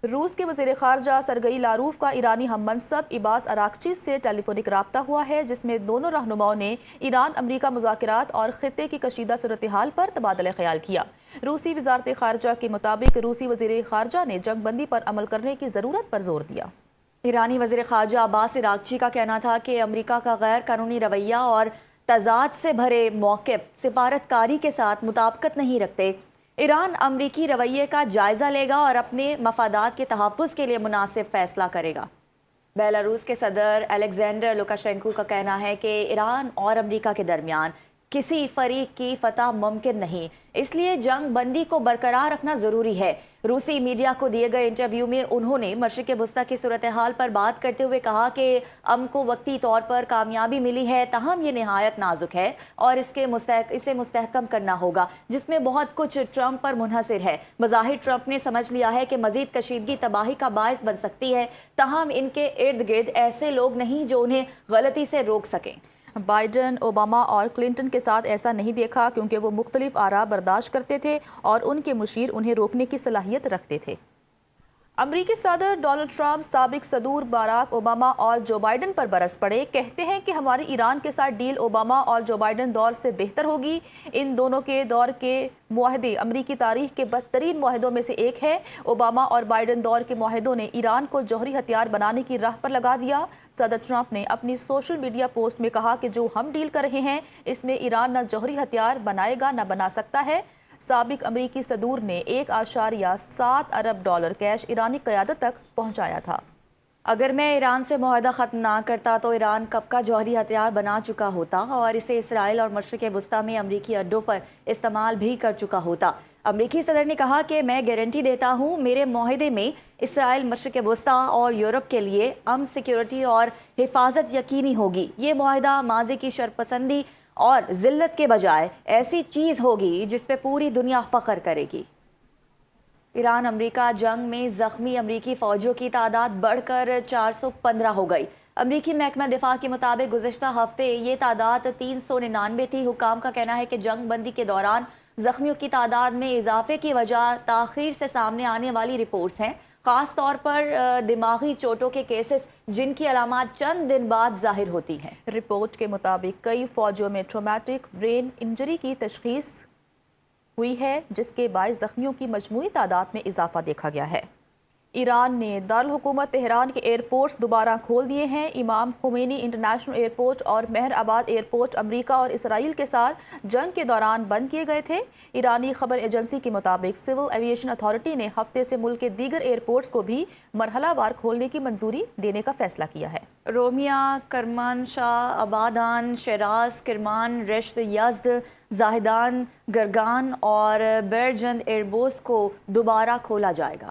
روس کے وزیر خارجہ سرگئی لاروف کا ایرانی ہم منصب عباس اراغچی سے ٹیلی فونک رابطہ ہوا ہے، جس میں دونوں رہنماؤں نے ایران امریکہ مذاکرات اور خطے کی کشیدہ صورتحال پر تبادلہ خیال کیا۔ روسی وزارت خارجہ کے مطابق روسی وزیر خارجہ نے جنگ بندی پر عمل کرنے کی ضرورت پر زور دیا۔ ایرانی وزیر خارجہ عباس اراغچی کا کہنا تھا کہ امریکہ کا غیر قانونی رویہ اور تضاد سے بھرے موقف سفارتکاری کے ساتھ مطابقت نہیں رکھتے۔ ایران امریکی رویے کا جائزہ لے گا اور اپنے مفادات کے تحفظ کے لیے مناسب فیصلہ کرے گا۔ بیلاروس کے صدر الیگزینڈر لوکاشینکو کا کہنا ہے کہ ایران اور امریکہ کے درمیان کسی فریق کی فتح ممکن نہیں، اس لیے جنگ بندی کو برقرار رکھنا ضروری ہے۔ روسی میڈیا کو دیے گئے انٹرویو میں انہوں نے مشرق وسطی کی صورتحال پر بات کرتے ہوئے کہا کہ کو وقتی طور پر کامیابی ملی ہے، تاہم یہ نہایت نازک ہے اور اسے مستحکم کرنا ہوگا، جس میں بہت کچھ ٹرمپ پر منحصر ہے۔ بظاہر ٹرمپ نے سمجھ لیا ہے کہ مزید کشیدگی تباہی کا باعث بن سکتی ہے، تاہم ان کے ارد گرد ایسے لوگ نہیں جو انہیں غلطی سے روک سکیں۔ بائیڈن، اوباما اور کلنٹن کے ساتھ ایسا نہیں دیکھا، کیونکہ وہ مختلف آراء برداشت کرتے تھے اور ان کے مشیر انہیں روکنے کی صلاحیت رکھتے تھے۔ امریکی صدر ڈونلڈ ٹرمپ سابق صدور باراک اوباما اور جو بائیڈن پر برس پڑے، کہتے ہیں کہ ہماری ایران کے ساتھ ڈیل اوباما اور جو بائیڈن دور سے بہتر ہوگی۔ ان دونوں کے دور کے معاہدے امریکی تاریخ کے بدترین معاہدوں میں سے ایک ہے۔ اوباما اور بائیڈن دور کے معاہدوں نے ایران کو جوہری ہتھیار بنانے کی راہ پر لگا دیا۔ صدر ٹرمپ نے اپنی سوشل میڈیا پوسٹ میں کہا کہ جو ہم ڈیل کر رہے ہیں اس میں ایران نہ جوہری ہتھیار بنائے گا نہ بنا سکتا ہے۔ سابق امریکی صدور نے $1.7 ارب کیش ایرانی قیادت تک پہنچایا تھا۔ اگر میں ایران سے معاہدہ ختم نہ کرتا تو ایران کب کا جوہری ہتھیار بنا چکا ہوتا اور اسے اسرائیل اور مشرق وسطی میں امریکی اڈوں پر استعمال بھی کر چکا ہوتا۔ امریکی صدر نے کہا کہ میں گارنٹی دیتا ہوں میرے معاہدے میں اسرائیل، مشرق وسطی اور یورپ کے لیے امن، سیکیورٹی اور حفاظت یقینی ہوگی۔ یہ معاہدہ ماضی کی شرپسندی اور ذلت کے بجائے ایسی چیز ہوگی جس پہ پوری دنیا فخر کرے گی۔ ایران امریکہ جنگ میں زخمی امریکی فوجیوں کی تعداد بڑھ کر 415 ہو گئی۔ امریکی محکمہ دفاع کے مطابق گزشتہ ہفتے یہ تعداد 399 تھی۔ حکام کا کہنا ہے کہ جنگ بندی کے دوران زخمیوں کی تعداد میں اضافے کی وجہ تاخیر سے سامنے آنے والی رپورٹس ہیں، خاص طور پر دماغی چوٹوں کے کیسز جن کی علامات چند دن بعد ظاہر ہوتی ہیں۔ رپورٹ کے مطابق کئی فوجیوں میں ٹرامیٹک برین انجری کی تشخیص ہوئی ہے، جس کے باعث زخمیوں کی مجموعی تعداد میں اضافہ دیکھا گیا ہے۔ ایران نے دارالحکومت تہران کے ایئرپورٹس دوبارہ کھول دیے ہیں۔ امام خمینی انٹرنیشنل ایئرپورٹ اور مہر آباد ایئرپورٹ امریکہ اور اسرائیل کے ساتھ جنگ کے دوران بند کیے گئے تھے۔ ایرانی خبر ایجنسی کے مطابق سول ایویشن اتھارٹی نے ہفتے سے ملک کے دیگر ایئرپورٹس کو بھی مرحلہ وار کھولنے کی منظوری دینے کا فیصلہ کیا ہے۔ رومیا، کرمانشاہ، آبادان، شیراز، کرمان، رشت، یزد، زاہدان، گرگان اور بیرجند ایئربوس کو دوبارہ کھولا جائے گا۔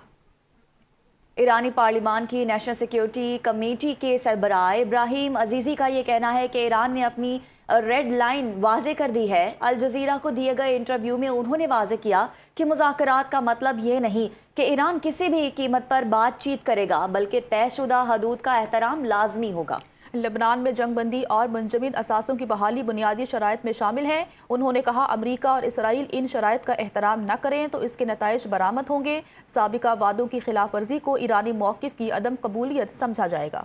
ایرانی پارلیمان کی نیشنل سیکیورٹی کمیٹی کے سربراہ ابراہیم عزیزی کا یہ کہنا ہے کہ ایران نے اپنی ریڈ لائن واضح کر دی ہے۔ الجزیرہ کو دیے گئے انٹرویو میں انہوں نے واضح کیا کہ مذاکرات کا مطلب یہ نہیں کہ ایران کسی بھی قیمت پر بات چیت کرے گا، بلکہ طے شدہ حدود کا احترام لازمی ہوگا۔ لبنان میں جنگ بندی اور منجمد اثاثوں کی بحالی بنیادی شرائط میں شامل ہیں۔ انہوں نے کہا امریکہ اور اسرائیل ان شرائط کا احترام نہ کریں تو اس کے نتائج برآمد ہوں گے۔ سابقہ وعدوں کی خلاف ورزی کو ایرانی موقف کی عدم قبولیت سمجھا جائے گا۔